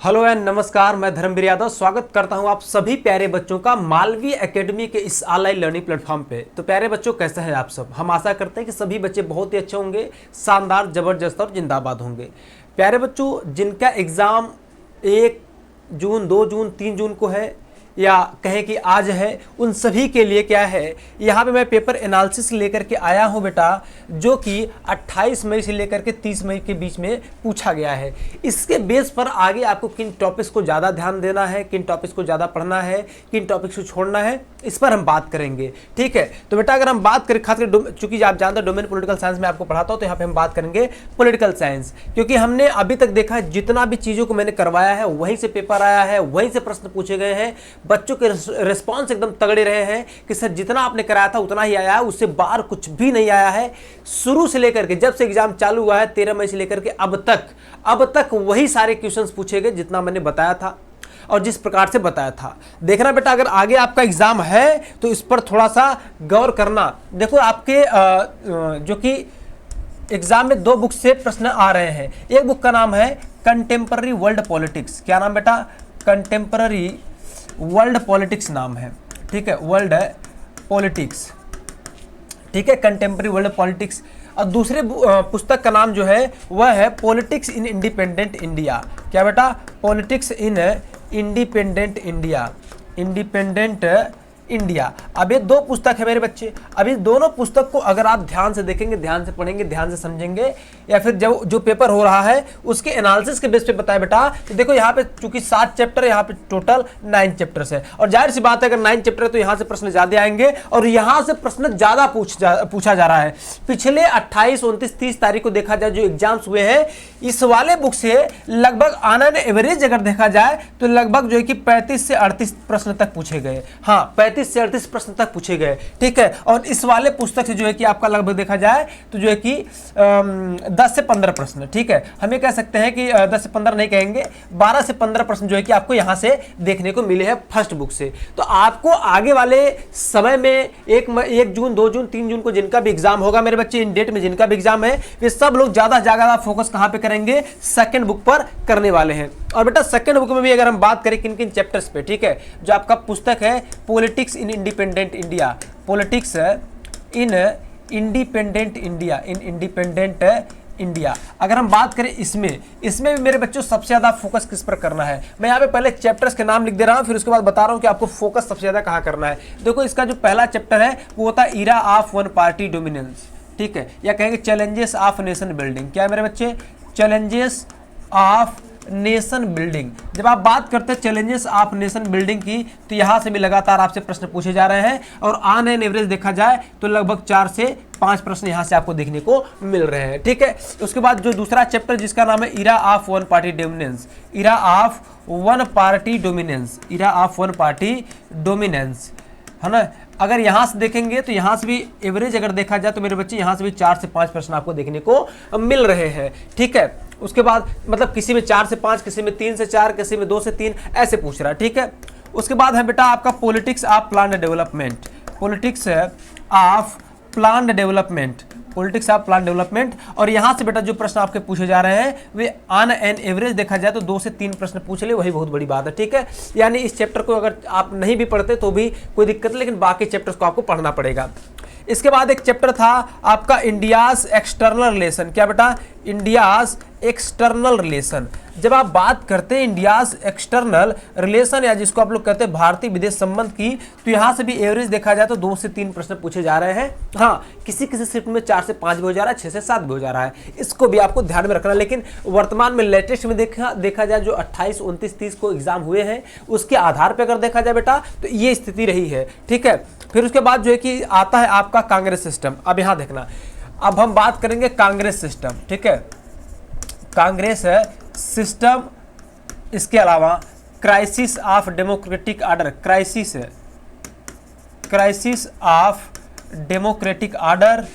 Hello and नमस्कार, मैं धर्मवीर यादव स्वागत करता हूं आप सभी प्यारे बच्चों का मालवीय एकेडमी के इस ऑनलाइन लर्निंग प्लेटफॉर्म पे। तो प्यारे बच्चों, कैसे हैं आप सब? हम आशा करते हैं कि सभी बच्चे बहुत ही अच्छे होंगे, शानदार, जबरदस्त और जिंदाबाद होंगे। प्यारे बच्चों, जिनका एग्ज़ाम 1 जून, 2 जून, 3 जून को है या कहें कि आज है, उन सभी के लिए क्या है, यहाँ पे मैं पेपर एनालिसिस लेकर के आया हूँ बेटा, जो कि 28 मई से लेकर के 30 मई के बीच में पूछा गया है। इसके बेस पर आगे आपको किन टॉपिक्स को ज़्यादा ध्यान देना है, किन टॉपिक्स को ज़्यादा पढ़ना है, किन टॉपिक्स को छोड़ना है, इस पर हम बात करेंगे। ठीक है, तो बेटा अगर हम बात करें, खासकर चूंकि आप जानते हैं डोमेन पॉलिटिकल साइंस में आपको पढ़ाता हूँ, तो यहाँ पे हम बात करेंगे पॉलिटिकल साइंस, क्योंकि हमने अभी तक देखा है जितना भी चीज़ों को मैंने करवाया है वहीं से पेपर आया है, वहीं से प्रश्न पूछे गए हैं। बच्चों के रिस्पॉन्स एकदम तगड़े रहे हैं कि सर जितना आपने कराया था उतना ही आया है, उससे बाहर कुछ भी नहीं आया है। शुरू से लेकर के जब से एग्जाम चालू हुआ है 13 मई से लेकर के अब तक वही सारे क्वेश्चंस पूछे गए जितना मैंने बताया था और जिस प्रकार से बताया था। देखना बेटा, अगर आगे आपका एग्जाम है तो इस पर थोड़ा सा गौर करना। देखो आपके जो कि एग्जाम में 2 बुक से प्रश्न आ रहे हैं। एक बुक का नाम है कंटेम्पररी वर्ल्ड पॉलिटिक्स। क्या नाम बेटा? कंटेम्पररी वर्ल्ड पॉलिटिक्स नाम है। ठीक है, वर्ल्ड पॉलिटिक्स। ठीक है, कंटेम्पररी वर्ल्ड पॉलिटिक्स। और दूसरे पुस्तक का नाम जो है वह है पॉलिटिक्स इन इंडिपेंडेंट इंडिया। क्या बेटा? Politics in independent India, independent India. अब ये 2 पुस्तक है मेरे बच्चे। अब इस दोनों पुस्तक को अगर आप ध्यान से देखेंगे, ध्यान से पढ़ेंगे, ध्यान से समझेंगे, या फिर जो पेपर हो रहा है उसके एनालिसिस के बेस पे बताया बेटा। तो देखो यहाँ पे चूंकि 7 चैप्टर है, यहाँ पे टोटल 9 चैप्टर्स है, और जाहिर सी बात है अगर 9 चैप्टर है तो यहाँ से प्रश्न ज्यादा आएंगे और यहाँ से प्रश्न ज्यादा पूछा जा रहा है। पिछले 28, 29, 30 तारीख को देखा जाए जो एग्जाम्स हुए हैं, इस वाले बुक से लगभग ऑन एन एवरेज अगर देखा जाए तो लगभग जो है कि 35 से 38 प्रश्न तक पूछे गए। हाँ, 35 से 38 प्रश्न तक पूछे गए। ठीक है, और इस वाले पुस्तक से जो है कि आपका लगभग देखा जाए तो जो है कि 10 से 15 प्रश्न। ठीक है, हम ये कह सकते हैं कि 10 से 15 नहीं कहेंगे, 12 से 15 प्रश्न जो है कि आपको यहाँ से देखने को मिले हैं फर्स्ट बुक से। तो आपको आगे वाले समय में 1 जून, 2 जून, 3 जून को जिनका भी एग्जाम होगा मेरे बच्चे, इन डेट में जिनका भी एग्जाम है, वे सब लोग ज्यादा फोकस कहाँ पे करेंगे? सेकंड बुक पर करने वाले हैं। और बेटा सेकंड बुक में भी अगर हम बात करें किन किन चैप्टर्स पे, ठीक है, जो आपका पुस्तक है politics in independent India, politics in independent India, in independent India. अगर हम बात करें इसमें भी मेरे बच्चों सबसे ज्यादा फोकस किस पर करना है? मैं यहाँ पे पहले चैप्टर्स के नाम लिख दे रहा हूँ, फिर उसके बाद बता रहा हूँ कि आपको फोकस सबसे ज्यादा कहाँ करना है। देखो इसका जो पहला चैप्टर है वो होता है era of one party dominance. ठीक है, या कहेंगे चैलेंजेस ऑफ नेशन बिल्डिंग। क्या है मेरे बच्चे? Challenges of nation building. जब आप बात करते हैं चैलेंजेस ऑफ नेशन बिल्डिंग की, तो यहाँ से भी लगातार आपसे प्रश्न पूछे जा रहे हैं, और ऑन एन एवरेज देखा जाए तो लगभग 4 से 5 प्रश्न यहाँ से आपको देखने को मिल रहे हैं। ठीक है, उसके बाद जो दूसरा चैप्टर जिसका नाम है era of one party dominance, era of one party dominance, era of one party dominance, है ना। अगर यहाँ से देखेंगे तो यहाँ से भी एवरेज अगर देखा जाए तो मेरे बच्चे यहाँ से भी 4 से 5 प्रश्न आपको देखने को मिल रहे हैं। ठीक है, उसके बाद मतलब किसी में 4 से 5, किसी में 3 से 4, किसी में 2 से 3 ऐसे पूछ रहा है। ठीक है, उसके बाद है बेटा आपका politics of planned development, politics of planned development, politics of plan development. और यहाँ से बेटा जो प्रश्न आपके पूछे जा रहे हैं वे ऑन एन एवरेज देखा जाए तो 2 से 3 प्रश्न पूछ ले, वही बहुत बड़ी बात है। ठीक है, यानी इस चैप्टर को अगर आप नहीं भी पढ़ते तो भी कोई दिक्कत नहीं, लेकिन बाकी चैप्टर्स को आपको पढ़ना पड़ेगा। इसके बाद एक चैप्टर था आपका इंडियाज एक्सटर्नल रिलेशन। क्या बेटा? India's external relation. जब आप बात करते हैं इंडियाज एक्सटर्नल रिलेशन, या जिसको आप लोग कहते हैं भारतीय विदेश संबंध की, तो यहाँ से भी एवरेज देखा जाए तो 2 से 3 प्रश्न पूछे जा रहे हैं। हाँ, किसी शिफ्ट में 4 से 5 भी हो जा रहा है, 6 से 7 भी हो जा रहा है, इसको भी आपको ध्यान में रखना। लेकिन वर्तमान में लेटेस्ट में देखा जाए जो 28, 29, 30 को एग्जाम हुए हैं, उसके आधार पर अगर देखा जाए बेटा तो ये स्थिति रही है। ठीक है, फिर उसके बाद जो है कि आता है आपका कांग्रेस सिस्टम। अब यहाँ देखना, अब हम बात करेंगे कांग्रेस सिस्टम। ठीक है, कांग्रेस सिस्टम, इसके अलावा crisis of democratic order, crisis of democratic order,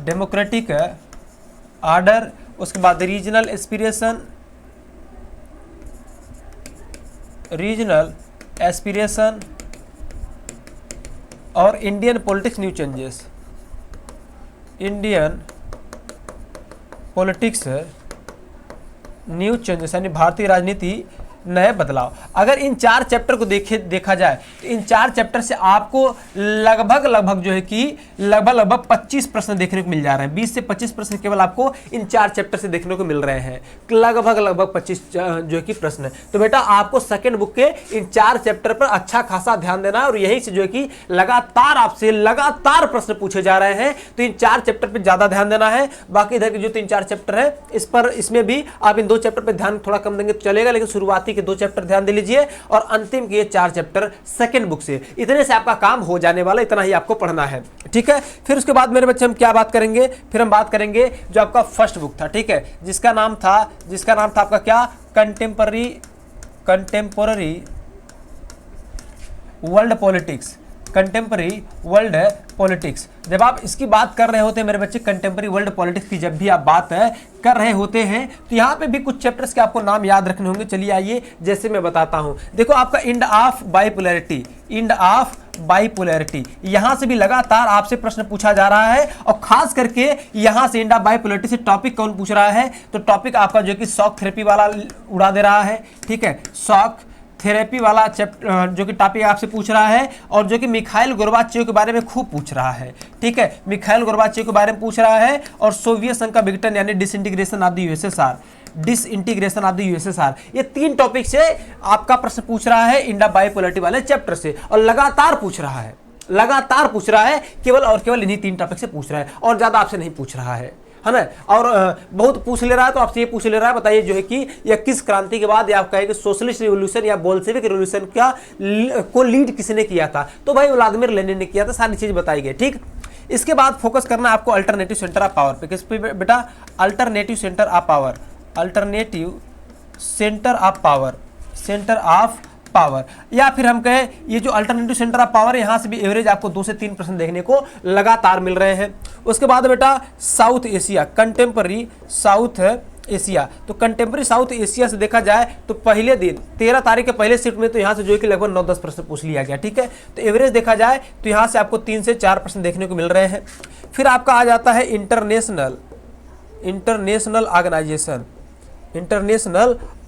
democratic order. उसके बाद रीजनल एस्पिरेशन, रीजनल एस्पिरेशन, और Indian politics new changes, Indian politics new changes यानी भारतीय राजनीति नए बदलाव। अगर इन 4 चैप्टर को देखा जाए तो इन 4 चैप्टर से आपको लगभग जो है कि लगभग 25 प्रश्न देखने को मिल जा रहे हैं। 20 से 25 प्रश्न केवल आपको इन 4 चैप्टर से देखने को मिल रहे हैं। लगभग 25 जो है कि प्रश्न। तो बेटा आपको सेकंड बुक के इन 4 चैप्टर पर अच्छा खासा ध्यान देना है और यही से जो है कि लगातार आपसे लगातार प्रश्न पूछे जा रहे हैं। तो इन 4 चैप्टर पर ज्यादा ध्यान देना है। बाकी इधर के जो 3-4 चैप्टर है इसमें भी आप इन 2 चैप्टर पर ध्यान थोड़ा कम देंगे तो चलेगा, लेकिन शुरुआती के 2 चैप्टर ध्यान दे लीजिए और अंतिम के 4 चैप्टर सेकंड बुक से। इतने से आपका काम हो जाने वाला, इतना ही आपको पढ़ना है, ठीक है। फिर उसके बाद मेरे बच्चे हम क्या बात करेंगे, फिर हम बात करेंगे जो आपका फर्स्ट बुक था, ठीक है, जिसका नाम था आपका क्या, contemporary world politics. Contemporary world politics. जब आप इसकी बात कर रहे होते हैं मेरे बच्चे, कंटेम्पररी वर्ल्ड पॉलिटिक्स की जब भी आप बात कर रहे होते हैं तो यहाँ पे भी कुछ चैप्टर्स के आपको नाम याद रखने होंगे। चलिए आइए जैसे मैं बताता हूँ। देखो आपका इंड ऑफ बाइपोलैरिटी, यहाँ से भी लगातार आपसे प्रश्न पूछा जा रहा है और खास करके यहाँ से इंड ऑफ बाइपोलैरिटी से टॉपिक कौन पूछ रहा है, तो टॉपिक आपका जो कि शॉक थेरेपी वाला उड़ा दे रहा है, ठीक है। शॉक थेरेपी वाला चैप्टर जो कि टॉपिक आपसे पूछ रहा है और जो कि मिखाइल गोर्बाचेव के बारे में खूब पूछ रहा है, ठीक है। मिखाइल गोर्बाचेव के बारे में पूछ रहा है और सोवियत संघ का विघटन यानी डिसइंटीग्रेशन ऑफ द यूएसएसआर, ये 3 टॉपिक से आपका प्रश्न पूछ रहा है इंड ऑफ बाइपोलैरिटी वाले चैप्टर से और लगातार पूछ रहा है, केवल और केवल इन्हीं 3 टॉपिक से पूछ रहा है और ज्यादा आपसे नहीं पूछ रहा है ना। और बहुत पूछ ले रहा है तो आपसे ये पूछ ले रहा है, बताइए जो है कि यह किस क्रांति के बाद या आप कहेंगे सोशलिस्ट रिवॉल्यूशन या बोल्शेविक रिवॉल्यूशन को लीड किसने किया था, तो भाई व्लादिमीर लेनिन ने किया था। सारी चीज बताई गई, ठीक। इसके बाद फोकस करना आपको अल्टरनेटिव सेंटर ऑफ पावर पे। किस पे बेटा, अल्टरनेटिव सेंटर ऑफ पावर, या फिर हम कहें ये जो अल्टरनेटिव सेंटर ऑफ पावर है, यहाँ से भी एवरेज आपको 2 से 3 प्रश्न देखने को लगातार मिल रहे हैं। उसके बाद बेटा south Asia, contemporary south Asia, तो कंटेम्पररी साउथ एशिया से देखा जाए तो पहले दिन 13 तारीख के पहले शिफ्ट में तो यहाँ से जो है कि लगभग 9-10 प्रश्न पूछ लिया गया, ठीक है। तो एवरेज देखा जाए तो यहाँ से आपको 3 से 4 प्रश्न देखने को मिल रहे हैं। फिर आपका आ जाता है इंटरनेशनल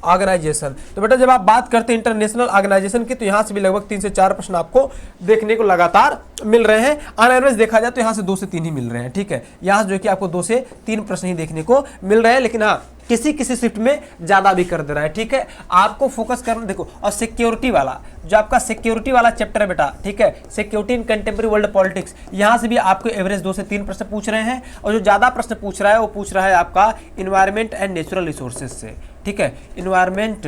ऑर्गेनाइजेशन। तो बेटा जब आप बात करते हैं इंटरनेशनल ऑर्गेनाइजेशन की तो यहाँ से भी लगभग 3 से 4 प्रश्न आपको देखने को लगातार मिल रहे हैं। ऑन एवरेज देखा जाए तो यहाँ से 2 से 3 ही मिल रहे हैं, ठीक है। यहाँ से जो कि आपको 2 से 3 प्रश्न ही देखने को मिल रहे हैं, लेकिन हाँ किसी शिफ्ट में ज्यादा भी कर दे रहा है, ठीक है। आपको फोकस करना, देखो, और सिक्योरिटी वाला जो आपका सिक्योरिटी वाला चैप्टर है बेटा, ठीक है, security in contemporary world politics, यहाँ से भी आपको एवरेज 2 से 3 प्रश्न पूछ रहे हैं और जो ज्यादा प्रश्न पूछ रहा है वो पूछ रहा है आपका इन्वायरमेंट एंड नेचुरल रिसोर्सेज से, ठीक है। इन्वायरमेंट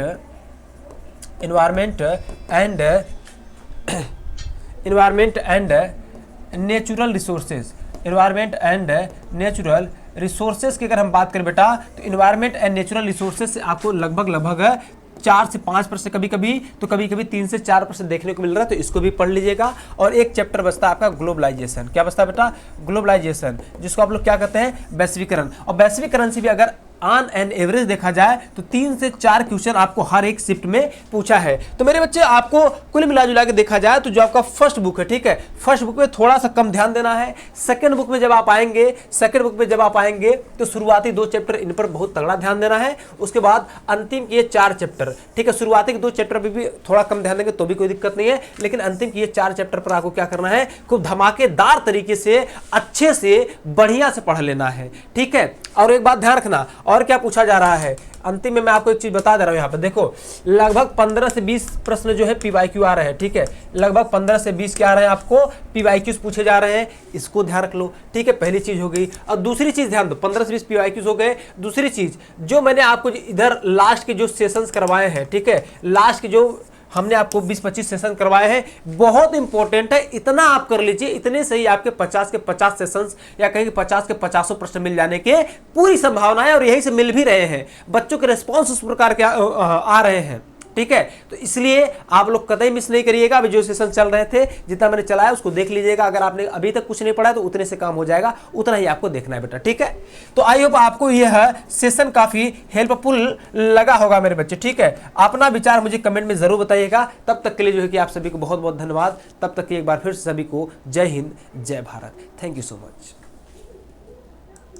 एंड नेचुरल रिसोर्सेज की अगर हम बात करें बेटा तो इन्वायरमेंट एंड नेचुरल रिसोर्सेज से आपको लगभग 4 से 5 प्रश्न, कभी कभी 3 से 4 प्रश्न देखने को मिल रहा है, तो इसको भी पढ़ लीजिएगा। और एक चैप्टर बचता है आपका ग्लोबलाइजेशन। क्या बचता है बेटा, ग्लोबलाइजेशन, जिसको आप लोग क्या कहते हैं, वैश्वीकरण। और वैश्वीकरण से भी अगर ऑन एन एवरेज देखा जाए तो 3 से 4 क्वेश्चन आपको हर एक शिफ्ट में पूछा है। तो मेरे बच्चे आपको कुल मिला जुला के देखा जाए तो जो आपका फर्स्ट बुक है, ठीक है, फर्स्ट बुक में थोड़ा सा कम ध्यान देना है। सेकंड बुक में जब आप आएंगे तो शुरुआती 2 चैप्टर इन पर बहुत तगड़ा ध्यान देना है। उसके बाद अंतिम के 4 चैप्टर, ठीक है, शुरुआती के 2 चैप्टर पर भी थोड़ा कम ध्यान देंगे तो भी कोई दिक्कत नहीं है, लेकिन अंतिम के 4 चैप्टर पर आपको क्या करना है, खूब धमाकेदार तरीके से अच्छे से बढ़िया से पढ़ लेना है, ठीक है। और एक बात ध्यान रखना, और क्या पूछा जा रहा है अंतिम में, मैं आपको एक चीज बता दे रहा हूं। यहाँ पे देखो लगभग 15 से 20 प्रश्न जो है पीवाईक्यू आ रहे हैं, ठीक है, लगभग 15 से 20 क्या आ रहे हैं आपको पीवाईक्यूज पूछे जा रहे हैं, इसको ध्यान रख लो, ठीक है। पहली चीज हो गई। और दूसरी चीज ध्यान दो, 15 से 20 पीवाईक्यूज हो गए। दूसरी चीज जो मैंने आपको इधर लास्ट के जो सेशंस करवाए हैं, ठीक है, लास्ट के जो हमने आपको 20-25 सेशन करवाए हैं, बहुत इंपॉर्टेंट है, इतना आप कर लीजिए, इतने से ही आपके 50 के 50 सेशंस या कहीं 50 के 50 प्रश्न मिल जाने के पूरी संभावना है और यही से मिल भी रहे हैं। बच्चों के रिस्पॉन्स उस प्रकार के आ रहे हैं, ठीक है। तो इसलिए आप लोग कतई मिस नहीं करिएगा। अभी जो सेशन चल रहे थे, जितना मैंने चलाया उसको देख लीजिएगा। अगर आपने अभी तक कुछ नहीं पढ़ा तो उतने से काम हो जाएगा, उतना ही आपको देखना है बेटा, ठीक है। तो आई होप आपको यह सेशन काफी हेल्पफुल लगा होगा मेरे बच्चे, ठीक है। अपना विचार मुझे कमेंट में जरूर बताइएगा। तब तक के लिए जो है कि आप सभी को बहुत बहुत धन्यवाद। तब तक की एक बार फिर से सभी को जय हिंद, जय Bharat. Thank you so much.